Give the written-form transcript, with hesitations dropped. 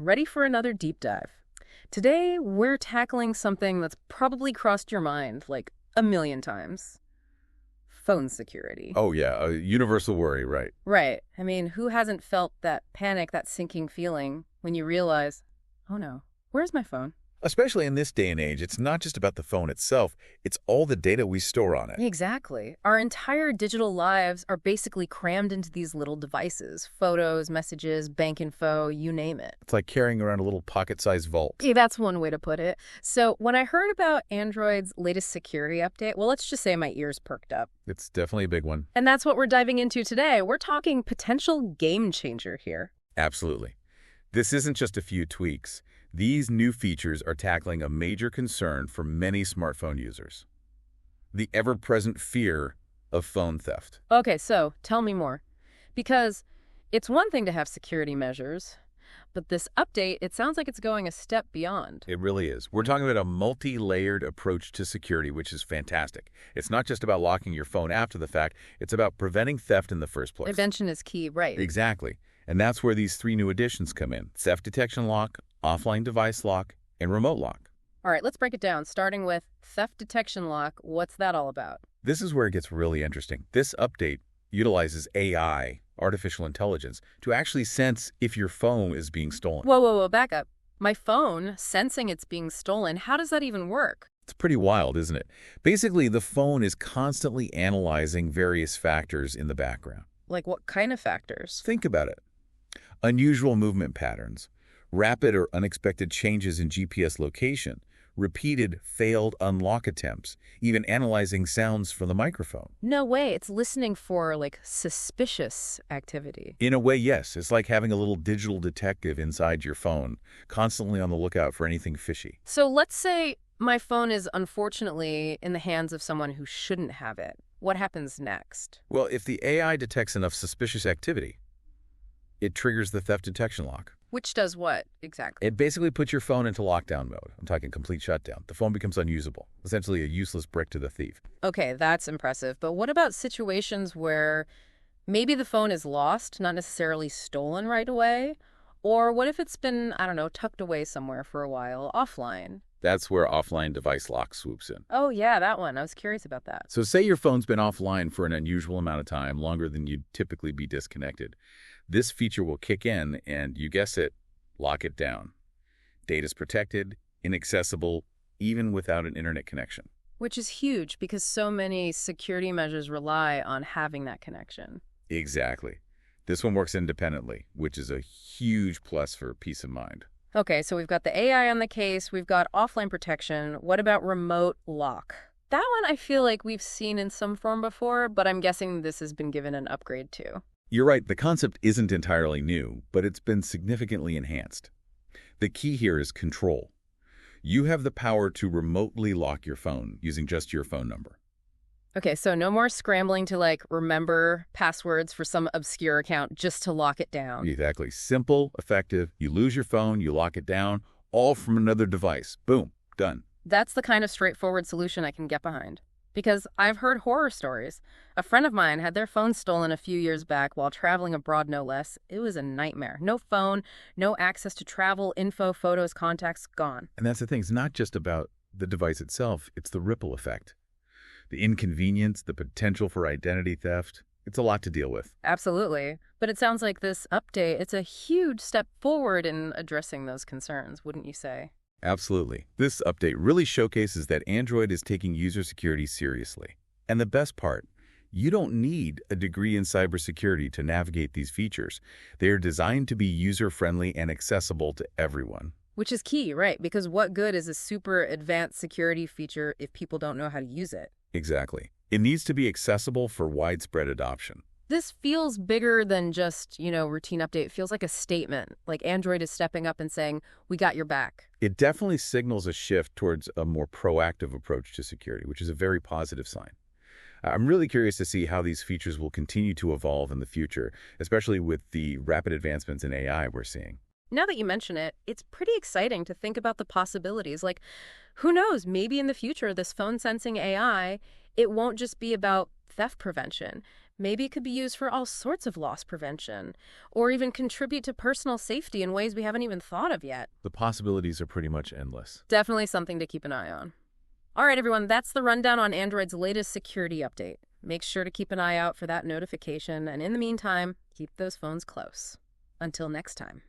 ready for another deep dive. Today, we're tackling something that's probably crossed your mind like a million times. Phone security. Oh, yeah, a universal worry, right. Right. I mean, who hasn't felt that panic, that sinking feeling when you realize, oh no, where's my phone? Especially in this day and age, it's not just about the phone itself, it's all the data we store on it. Exactly. Our entire digital lives are basically crammed into these little devices. Photos, messages, bank info, you name it. It's like carrying around a little pocket-sized vault. Yeah, that's one way to put it. So when I heard about Android's latest security update, well, let's just say my ears perked up. It's definitely a big one. And that's what we're diving into today. We're talking potential game changer here. Absolutely. This isn't just a few tweaks. These new features are tackling a major concern for many smartphone users: the ever-present fear of phone theft. Okay, so tell me more. Because it's one thing to have security measures, but this update, it sounds like it's going a step beyond. It really is. We're talking about a multi-layered approach to security, which is fantastic. It's not just about locking your phone after the fact, it's about preventing theft in the first place. Prevention is key, right? Exactly. And that's where these 3 new additions come in: theft detection lock, offline device lock, and remote lock. All right, let's break it down, starting with theft detection lock. What's that all about? This is where it gets really interesting. This update utilizes AI, artificial intelligence, to actually sense if your phone is being stolen. Whoa, back up. My phone sensing it's being stolen, how does that even work? It's pretty wild, isn't it? Basically, the phone is constantly analyzing various factors in the background. Like what kind of factors? Think about it. Unusual movement patterns, rapid or unexpected changes in GPS location, repeated failed unlock attempts, even analyzing sounds from the microphone. No way, it's listening for, like, suspicious activity. In a way, yes. It's like having a little digital detective inside your phone, constantly on the lookout for anything fishy. So let's say my phone is unfortunately in the hands of someone who shouldn't have it. What happens next? Well, if the AI detects enough suspicious activity, it triggers the theft detection lock. Which does what, exactly? It basically puts your phone into lockdown mode. I'm talking complete shutdown. The phone becomes unusable, essentially a useless brick to the thief. Okay, that's impressive. But what about situations where maybe the phone is lost, not necessarily stolen right away? Or what if it's been, I don't know, tucked away somewhere for a while, offline? That's where offline device lock swoops in. Oh, yeah, that one. I was curious about that. So say your phone's been offline for an unusual amount of time, longer than you'd typically be disconnected. This feature will kick in and, you guess it, lock it down. Data's protected, inaccessible, even without an internet connection. Which is huge because so many security measures rely on having that connection. Exactly. This one works independently, which is a huge plus for peace of mind. Okay, so we've got the AI on the case, we've got offline protection. What about remote lock? That one I feel like we've seen in some form before, but I'm guessing this has been given an upgrade too. You're right, the concept isn't entirely new, but it's been significantly enhanced. The key here is control. You have the power to remotely lock your phone using just your phone number. Okay, so no more scrambling to, like, remember passwords for some obscure account just to lock it down. Exactly. Simple, effective. You lose your phone, you lock it down, all from another device. Boom, done. That's the kind of straightforward solution I can get behind. Because I've heard horror stories. A friend of mine had their phone stolen a few years back while traveling abroad, no less. It was a nightmare. No phone, no access to travel, info, photos, contacts, gone. And that's the thing. It's not just about the device itself. It's the ripple effect. The inconvenience, the potential for identity theft. It's a lot to deal with. Absolutely. But it sounds like this update, it's a huge step forward in addressing those concerns, wouldn't you say? Absolutely. This update really showcases that Android is taking user security seriously. And the best part, you don't need a degree in cybersecurity to navigate these features. They are designed to be user-friendly and accessible to everyone. Which is key, right? Because what good is a super advanced security feature if people don't know how to use it? Exactly. It needs to be accessible for widespread adoption. This feels bigger than just, routine update. It feels like a statement, like Android is stepping up and saying, we got your back. It definitely signals a shift towards a more proactive approach to security, which is a very positive sign. I'm really curious to see how these features will continue to evolve in the future, especially with the rapid advancements in AI we're seeing. Now that you mention it, it's pretty exciting to think about the possibilities. Like, who knows, maybe in the future, this phone sensing AI, it won't just be about theft prevention. Maybe it could be used for all sorts of loss prevention, or even contribute to personal safety in ways we haven't even thought of yet. The possibilities are pretty much endless. Definitely something to keep an eye on. All right, everyone, that's the rundown on Android's latest security update. Make sure to keep an eye out for that notification, and in the meantime, keep those phones close. Until next time.